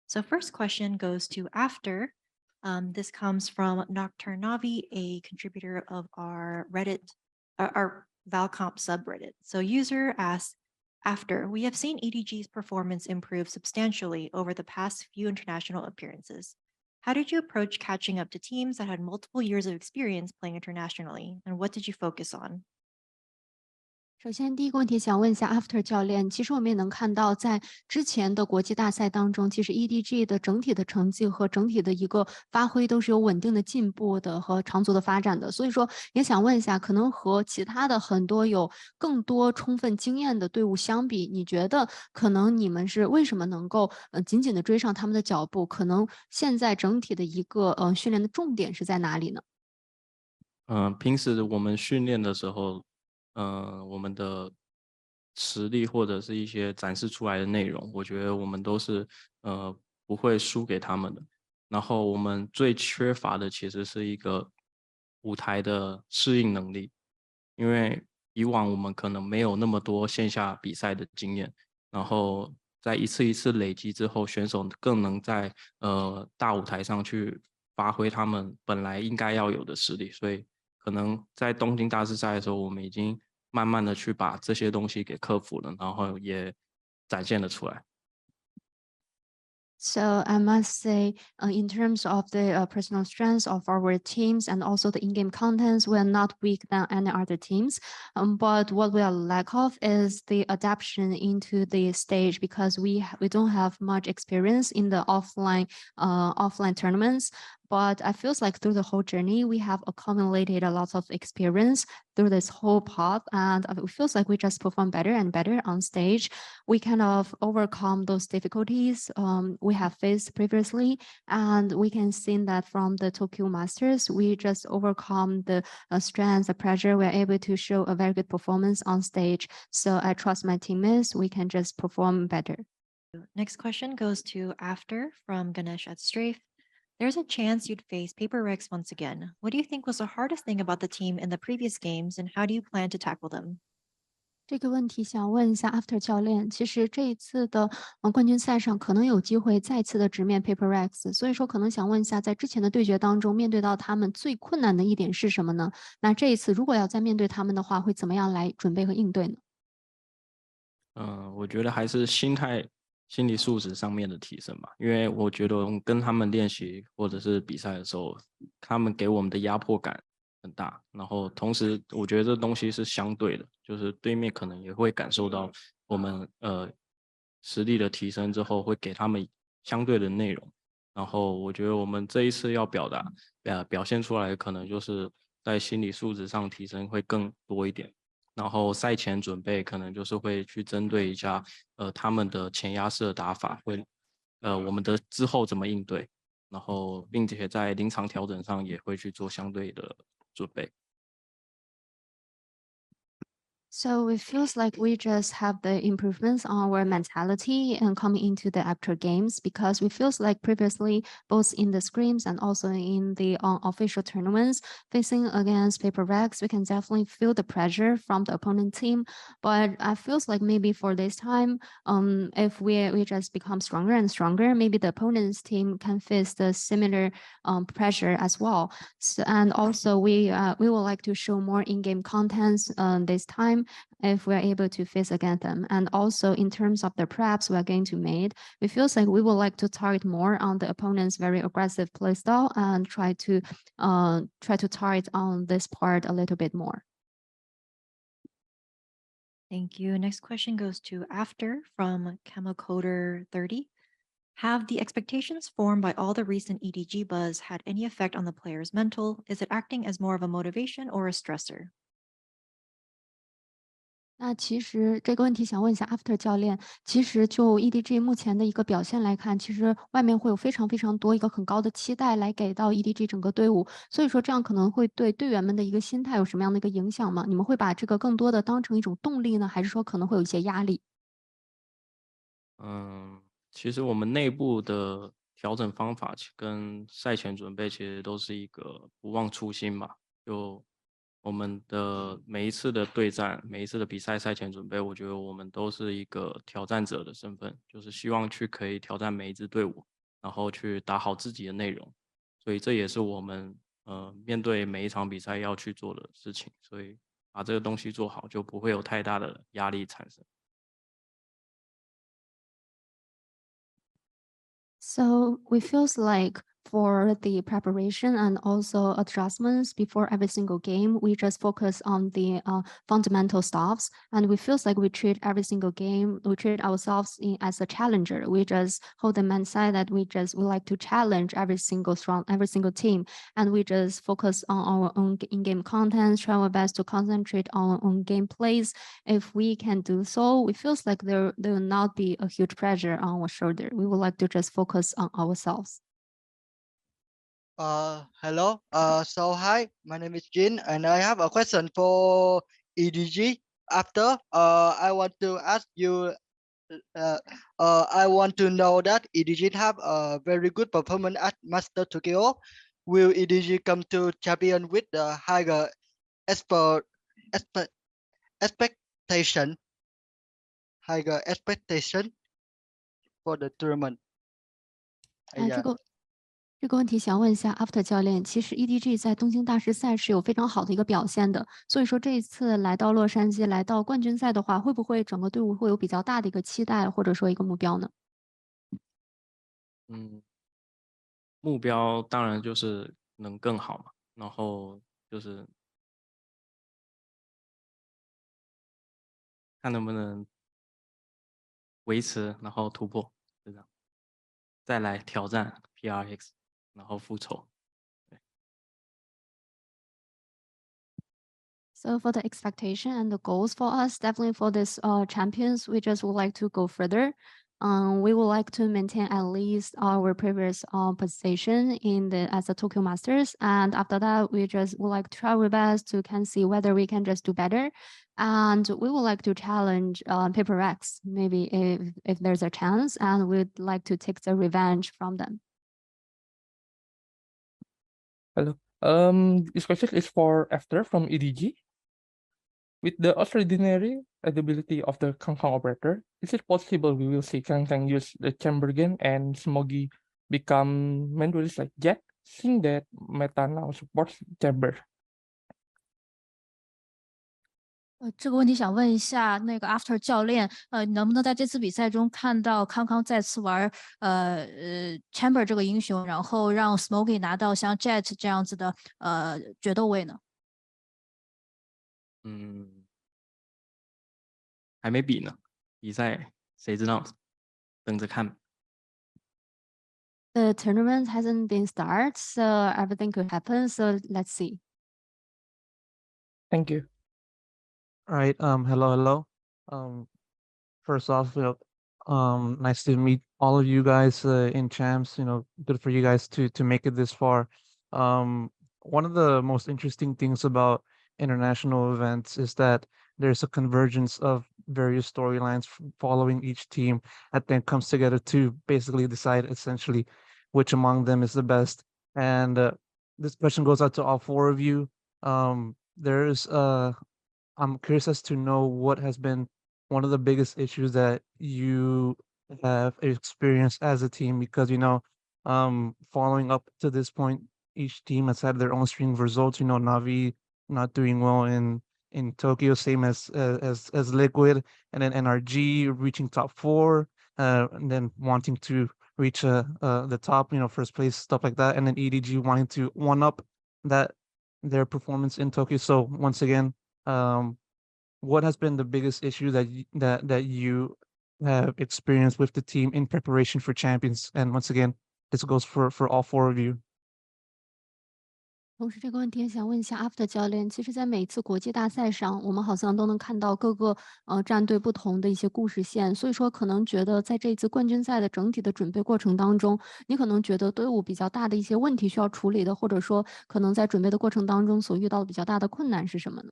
So first question goes to AfteR. This comes from Nocturne Navi, a contributor of our Reddit, our Valcomp subreddit. So user asks, AfteR, we have seen EDG's performance improve substantially over the past few international appearances. How did you approach catching up to teams that had multiple years of experience playing internationally, and what did you focus on?首先，第一个问题想问一下 After 教练，其实我们也能看到，在之前的国际大赛当中，其实 EDG 的整体的成绩和整体的一个发挥都是有稳定的进步的和长足的发展的。所以说，也想问一下，可能和其他的很多有更多充分经验的队伍相比，你觉得可能你们是为什么能够紧紧的追上他们的脚步？可能现在整体的一个训练的重点是在哪里呢？平时我们训练的时候，我们的实力或者是一些展示出来的内容，我觉得我们都是不会输给他们的。然后我们最缺乏的其实是一个舞台的适应能力，因为以往我们可能没有那么多线下比赛的经验，然后在一次一次累积之后，选手更能在大舞台上去发挥他们本来应该要有的实力，所以可能在东京大师赛的时候，我们已经慢慢的去把这些东西给克服了，然后也展现了出来。So I must say, in terms of the personal strengths of our teams and also the in-game contents, we are not weak than any other teams. But what we are lack of is the adaptation into the stage because we don't have much experience in the offline tournaments. But I feels like through the whole journey, we have accumulated a lot of experience through this whole path, and it feels like we just perform better and better on stage. We kind of overcome those difficulties we have faced previously, and we can see that from the Tokyo Masters, we just overcome the stress, the pressure. We're able to show a very good performance on stage. So I trust my teammates. We can just perform better. Next question goes to AfteR from Ganesh at Strafe. There's a chance you'd face Paper Rex once again. What do you think was the hardest thing about the team in the previous games, and how do you plan to tackle them? 这个问题想问一下 After 教练，其实这一次的冠军赛上可能有机会再次的直面 Paper Rex，所以说可能想问一下，在之前的对决当中，面对到他们最困难的一点是什么呢？那这一次如果要再面对他们的话，会怎么样来准备和应对呢？我觉得还是心态、心理素质上面的提升吧，因为我觉得我们跟他们练习或者是比赛的时候，他们给我们的压迫感很大，然后同时我觉得这东西是相对的，就是对面可能也会感受到我们实力的提升之后，会给他们相对的内容，然后我觉得我们这一次要表现出来，可能就是在心理素质上提升会更多一点。然后赛前准备可能就是会去针对一下，他们的前压式的打法，我们的之后怎么应对，然后并且在临场调整上也会去做相对的准备。So it feels like we just have the improvements on our mentality and coming into the actual games because we feels like previously both in the scrims and also in the official tournaments facing against Paper Rex, we can definitely feel the pressure from the opponent team. But I feels like maybe for this time, if we just become stronger and stronger, maybe the opponent's team can face the similar pressure as well. So, and also we would like to show more in-game contents this time if we're able to face against them. And also in terms of the preps we're going to make, it feels like we would like to target more on the opponent's very aggressive playstyle and try to target on this part a little bit more. Thank you. Next question goes to AfteR from ChemoCoder30. Have the expectations formed by all the recent EDG buzz had any effect on the player's mental? Is it acting as more of a motivation or a stressor? 那其实这个问题想问一下 After 教练，其实就 EDG 目前的一个表现来看，其实外面会有非常非常多一个很高的期待来给到 EDG 整个队伍，所以说这样可能会对队员们的一个心态有什么样的一个影响吗？你们会把这个更多的当成一种动力呢，还是说可能会有一些压力？其实我们内部的调整方法跟赛前准备其实都是一个不忘初心吧。就我们的每一次的对战，每一次的比赛赛前准备，我觉得我们都是一个挑战者的身份，就是希望可以挑战每一支队伍，然后去打好自己的内容，所以这也是我们面对每一场比赛要去做的事情，所以把这个东西做好，就不会有太大的压力产生。So we feels like for the preparation and also adjustments before every single game, we just focus on the fundamental stuffs, and we feels like we treat every single game, we treat ourselves as a challenger. We just hold the mindset that we like to challenge every single team, and we just focus on our own in-game content, try our best to concentrate on our own gameplays. If we can do so, we feels like there will not be a huge pressure on our shoulder. We would like to just focus on ourselves. Hello. So hi, my name is Jin, and I have a question for EDG. After, I want to ask you. I want to know that EDG have a very good performance at Master Tokyo. Will EDG come to champion with the higher expert, expect, expectation, higher expectation for the tournament? 哎呀，这个问题想问一下 After 教练，其实 EDG 在东京大师赛是有非常好的一个表现的，所以说这一次来到洛杉矶，来到冠军赛的话，会不会整个队伍会有比较大的一个期待，或者说一个目标呢？目标当然就是能更好嘛，然后就是看能不能维持，然后突破，就这样，再来挑战 PRX， 然后复仇。So for the expectation and the goals for us, definitely for this champions, we just would like to go further. We would like to maintain at least our previous position in the as the Tokyo Masters, and after that, we just would like to try our best to can see whether we can just do better, and we would like to challenge Paper X maybe if there's a chance, and we'd like to take the revenge from them. Hello. This question is for AfteR from EDG. With the extraordinary ability of the Kang operator, is it possible we will see Kang use the chamber again and Smoggy become main duelist like Jack, seeing that meta now supports chamber? 这个问题想问一下那个 After 教练，能不能在这次比赛中看到康康再次玩Chamber 这个英雄，然后让 Smokey 拿到像 Jet 这样子的决斗位呢？还没比呢，比赛谁知道，等着看。The tournament hasn't been started, so everything could happen. So let's see. Thank you. All right. Hello. First off, nice to meet all of you guys in champs. Good for you guys to make it this far. One of the most interesting things about international events is that there's a convergence of various storylines following each team that then comes together to basically decide essentially which among them is the best. And this question goes out to all four of you. I'm curious as to know what has been one of the biggest issues that you have experienced as a team, because following up to this point, each team has had their own string of results. Navi not doing well in Tokyo, same as Liquid, and then NRG reaching top 4, and then wanting to reach the top, first place, stuff like that, and then EDG wanting to one up their performance in Tokyo. So once again, what has been the biggest issue that you have experienced with the team in preparation for champions? And once again, this goes for all four of you. 同时，这个问题也想问一下 After 教练，其实，在每一次国际大赛上，我们好像都能看到各个战队不同的一些故事线，所以说可能觉得在这一次冠军赛的整体的准备过程当中，你可能觉得队伍比较大的一些问题需要处理的，或者说可能在准备的过程当中所遇到的比较大的困难是什么呢？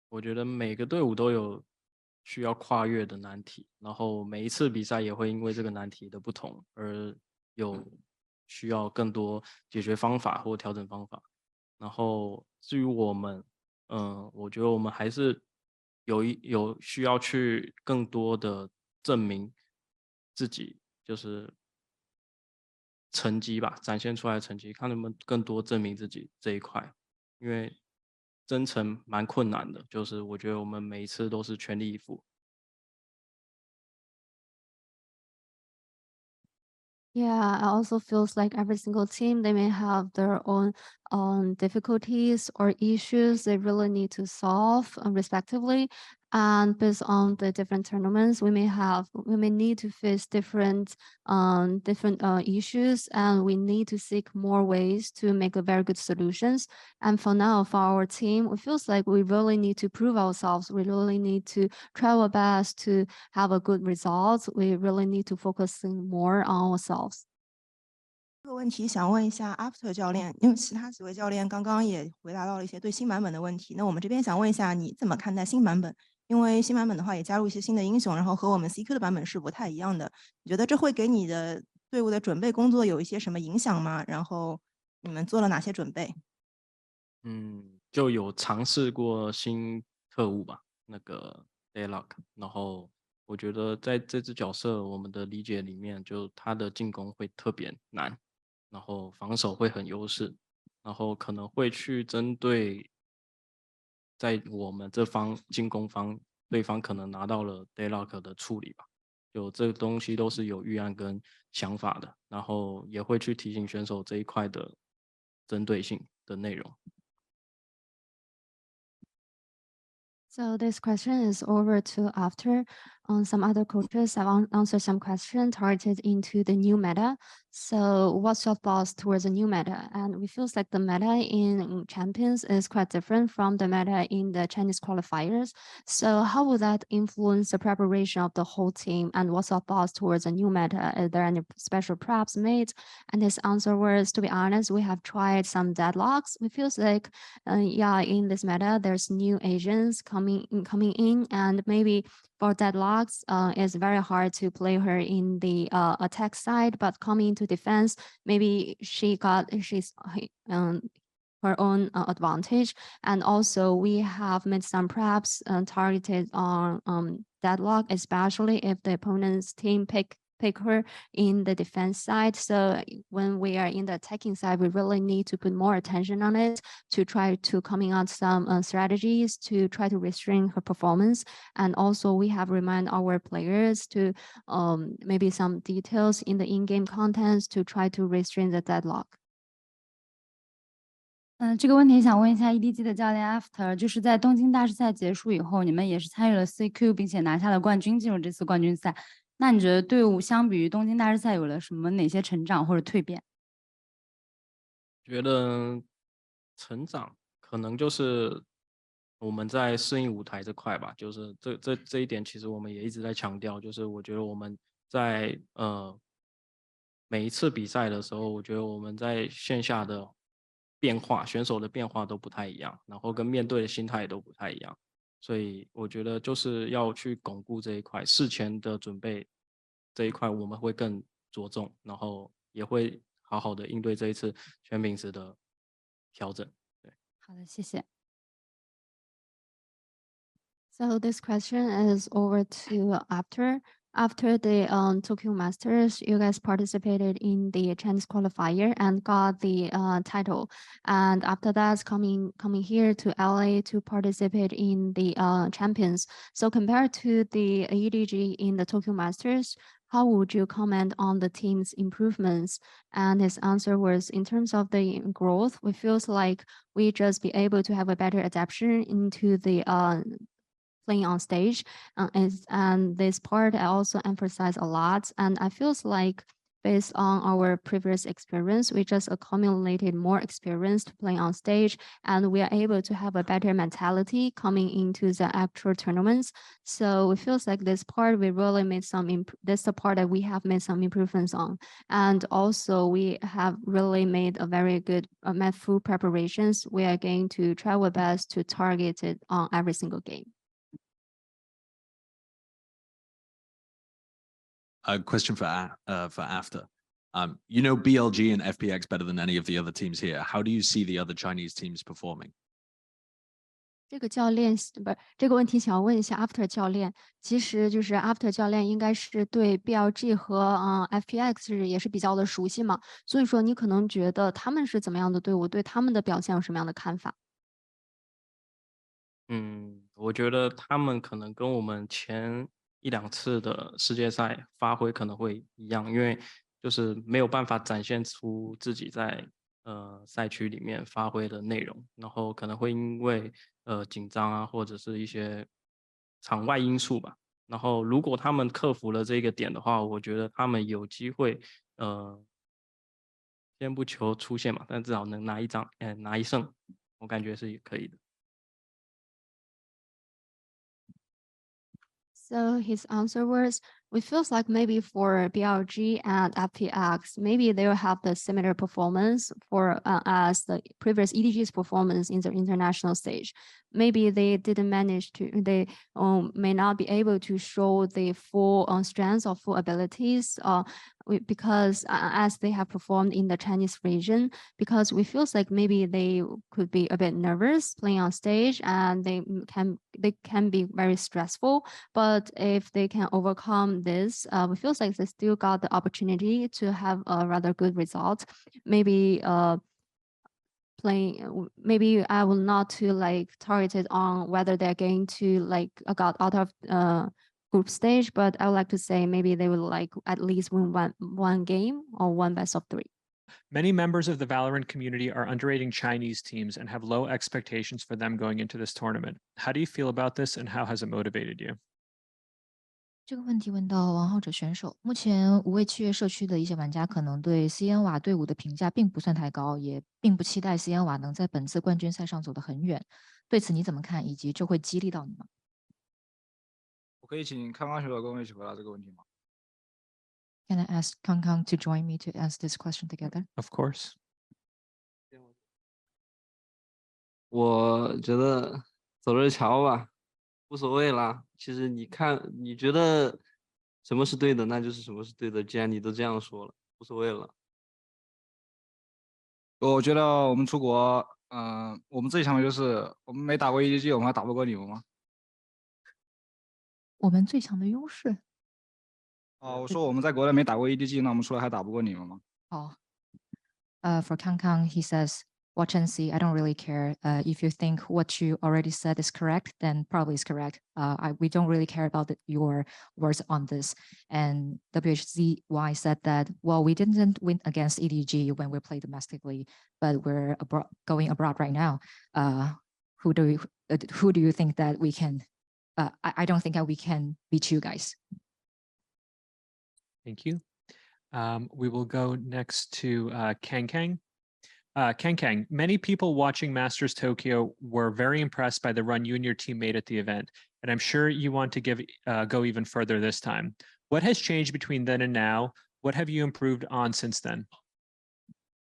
我觉得每个队伍都有需要跨越的难题，然后每一次比赛也会因为这个难题的不同而有需要更多解决方法或调整方法。然后至于我们，我觉得我们还是有需要去更多的证明自己，就是成绩吧，展现出来的成绩，看能不能更多证明自己这一块。因为真诚蛮困难的，就是我觉得我们每一次都是全力以赴。Yeah, I also feels like every single team, they may have their own difficulties or issues they really need to solve respectively. And based on the different tournaments, we may need to face different issues, and we need to seek more ways to make a very good solutions. And for now, for our team, it feels like we really need to prove ourselves. We really need to try our best to have a good result. We really need to focusing more on ourselves. 这个问题想问一下 After 教练，因为其他几位教练刚刚也回答到了一些对新版本的问题。那我们这边想问一下，你怎么看待新版本？因为新版本的话也加入一些新的英雄，然后和我们 CQ 的版本是不太一样的。你觉得这会给你的队伍的准备工作有一些什么影响吗？然后你们做了哪些准备？就有尝试过新特务吧，那个 Daylock， 然后我觉得在这只角色我们的理解里面，就他的进攻会特别难，然后防守会很优势，然后可能会去针对在我们这方进攻方，对方可能拿到了 Daylock 的处理吧，就这个东西都是有预案跟想法的，然后也会去提醒选手这一块的针对性的内容。So this question is over to AfteR. Some other coaches have answered some questions targeted into the new meta. So what's your thoughts towards the new meta? And we feels like the meta in champions is quite different from the meta in the Chinese qualifiers. So how will that influence the preparation of the whole team? And what's your thoughts towards the new meta? Are there any special preps made? And his answer was, to be honest, we have tried some deadlocks. We feels like, yeah, in this meta, there's new agents coming in, and maybe for deadlocks, it's very hard to play her in the attack side, but coming into defense, maybe she's her own advantage. And also we have made some preps targeted on deadlock, especially if the opponent's team pick her in the defense side. So when we are in the attacking side, we really need to put more attention on it to try to coming out some strategies to try to restrain her performance. And also we have remind our players to maybe some details in the in-game contents to try to restrain the deadlock. 这个问题想问一下 EDG 的教练 After， 就是在东京大师赛结束以后，你们也是参与了 CQ， 并且拿下了冠军，进入这次冠军赛。那你觉得队伍相比于东京大师赛有了什么哪些成长或者蜕变？觉得成长可能就是我们在适应舞台这块吧，就是这一点其实我们也一直在强调，就是我觉得我们在每一次比赛的时候，我觉得我们在线下的变化，选手的变化都不太一样，然后跟面对的心态也都不太一样。所以我觉得就是要去巩固这一块，事前的准备这一块我们会更着重，然后也会好好的应对这一次全品质的调整。对，好的，谢谢。So this question is over to AfteR. After the Tokyo Masters, you guys participated in the Chinese qualifier and got the title. And after that, coming here to LA to participate in the champions. So compared to the EDG in the Tokyo Masters, how would you comment on the team's improvements? And his answer was, in terms of the growth, we feels like we just be able to have a better adaptation into the playing on stage, and this part I also emphasize a lot. And I feels like based on our previous experience, we just accumulated more experience to play on stage, and we are able to have a better mentality coming into the actual tournaments. So it feels like this part we really made some this is the part that we have made some improvements on. And also we have really made a very good made full preparations. We are going to try our best to target it on every single game. A question for AfteR. You know BLG and FPX better than any of the other teams here. How do you see the other Chinese teams performing? 这个教练不是这个问题，想要问一下 After 教练，其实就是 After 教练应该是对 BLG 和FPX 也是比较的熟悉嘛，所以说你可能觉得他们是怎么样的队伍，对他们的表现有什么样的看法？我觉得他们可能跟我们前1-2次的世界赛发挥可能会一样，因为就是没有办法展现出自己在赛区里面发挥的内容，然后可能会因为紧张啊，或者是一些场外因素吧。然后如果他们克服了这个点的话，我觉得他们有机会先不求出线嘛，但至少能拿1胜，我感觉是可以的。So his answer was, it feels like maybe for BLG and FPX, maybe they will have the similar performance for as the previous EDG's performance in the international stage. Maybe they didn't manage to, they may not be able to show the full strengths or full abilities because as they have performed in the Chinese region, because we feels like maybe they could be a bit nervous playing on stage and they can be very stressful. But if they can overcome this, it feels like they still got the opportunity to have a rather good result. Maybe maybe I will not to like target it on whether they're going to like got out of group stage, but I would like to say maybe they will like at least win one game or one best of 3. Many members of the Valorant community are underrating Chinese teams and have low expectations for them going into this tournament. How do you feel about this and how has it motivated you? 这个问题问到王浩哲选手，目前无畏契约社区的一些玩家可能对 CN 瓦队伍的评价并不算太高，也并不期待 CN 瓦能在本次冠军赛上走得很远。对此你怎么看？以及这会激励到你吗？我可以请康康选手跟我一起回答这个问题吗？ Can I ask Kang Kang to join me to answer this question together? Of course. 我觉得走着瞧吧，无所谓啦。其实你看，你觉得什么是对的，那就是什么是对的。既然你都这样说了，无所谓了。我觉得我们出国，我们最强的就是我们没打过 EDG，我们还打不过你们吗？我们最强的优势。我说我们在国内没打过 EDG，那我们出来还打不过你们吗？哦。For Kang Kang, he says, watch and see. I don't really care. If you think what you already said is correct, then probably is correct. We don't really care about your words on this. And WHZY said that, well, we didn't win against EDG when we played domestically, but we're going abroad right now. Who do you think that we can? I don't think that we can beat you guys. Thank you. We will go next to Kang Kang. Kang Kang, many people watching Masters Tokyo were very impressed by the run you and your team made at the event, and I'm sure you want to go even further this time. What has changed between then and now? What have you improved on since then?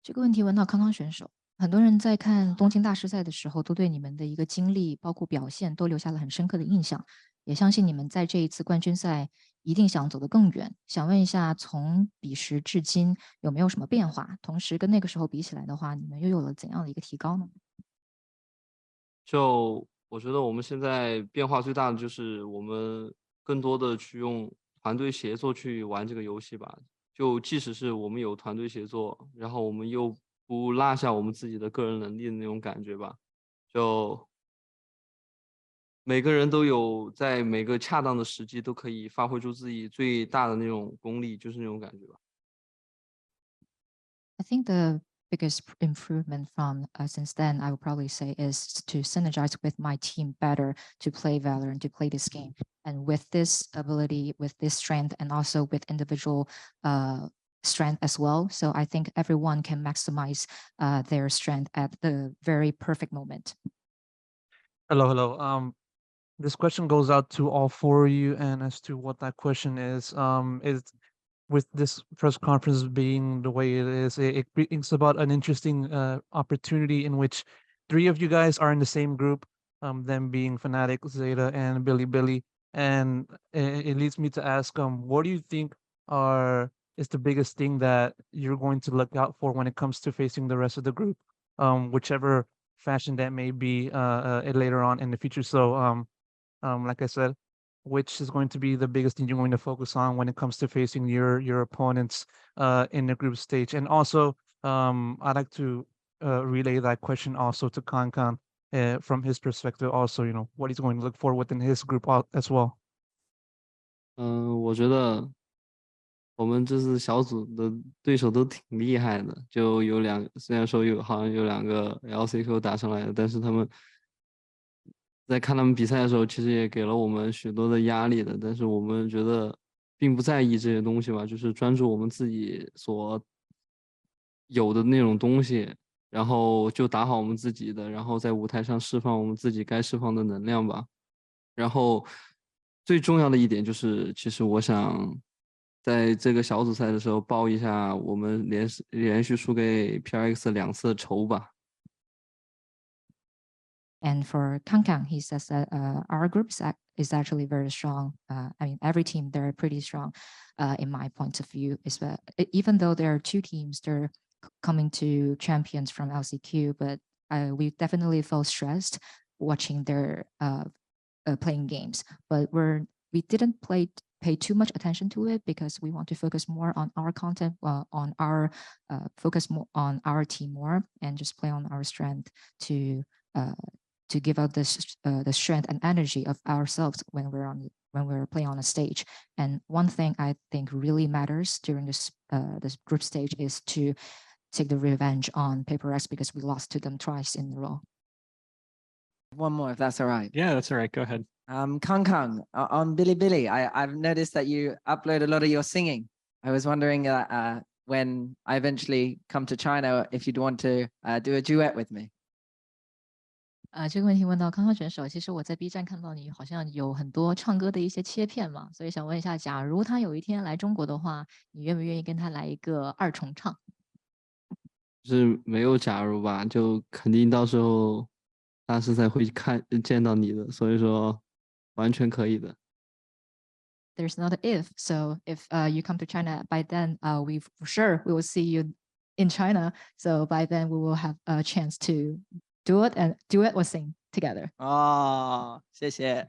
这个问题问到康康选手，很多人在看东京大师赛的时候，都对你们的一个经历，包括表现，都留下了很深刻的印象。也相信你们在这一次冠军赛一定想走得更远。想问一下，从彼时至今有没有什么变化？同时跟那个时候比起来的话，你们又有了怎样的一个提高呢？就我觉得我们现在变化最大的就是我们更多的去用团队协作去玩这个游戏吧。就即使是我们有团队协作，然后我们又不落下我们自己的个人能力的那种感觉吧。就每个人都有在每个恰当的时机都可以发挥出自己最大的那种功力，就是那种感觉吧。I think the biggest improvement from since then, I would probably say, is to synergize with my team better to play Valorant, to play this game. And with this ability, with this strength, and also with individual strength as well. So I think everyone can maximize their strength at the very perfect moment. Hello. This question goes out to all 4 of you, and as to what that question is with this press conference being the way it is, it's about an interesting opportunity in which 3 of you guys are in the same group, them being Fnatic, Zeta, and Billy. And it leads me to ask, what do you think is the biggest thing that you're going to look out for when it comes to facing the rest of the group? Whichever fashion that may be later on in the future. So like I said, which is going to be the biggest thing you're going to focus on when it comes to facing your opponents in the group stage? And also, I'd like to relay that question also to Kankan from his perspective. Also, what he's going to look for within his group as well. 我觉得我们这次小组的对手都挺厉害的，就有虽然说好像有2个 LCQ 打上来的，但是他们在看他们比赛的时候，其实也给了我们许多的压力的。但是我们觉得并不在意这些东西吧，就是专注我们自己所有的那种东西，然后就打好我们自己的，然后在舞台上释放我们自己该释放的能量吧。然后最重要的一点就是，其实我想在这个小组赛的时候报一下我们连续输给 PRX 2次的仇吧。And for Kangkang, he says that our group is actually very strong. I mean, every team, they're pretty strong in my point of view. Even though there are 2 teams, they're coming to champions from LCQ, but we definitely felt stressed watching their playing games. But we didn't pay too much attention to it because we want to focus more on our content, on our focus more on our team more, and just play on our strength to give out the strength and energy of ourselves when we're playing on a stage. And one thing I think really matters during this group stage is to take the revenge on Paper X because we lost to them twice in a row. One more, if that's all right. Yeah, that's all right. Go ahead. Kang, on Bilibili, I've noticed that you upload a lot of your singing. I was wondering when I eventually come to China, if you'd want to do a duet with me. 这个问题问到康康选手，其实我在 B 站看到你好像有很多唱歌的一些切片嘛，所以想问一下，假如他有一天来中国的话，你愿不愿意跟他来一个2重唱？是没有假如吧，就肯定到时候大师赛会见到你的，所以说完全可以的。There's not an if, so if you come to China, by then we will see you in China. So by then we will have a chance to duet or sing together. 哦，谢谢。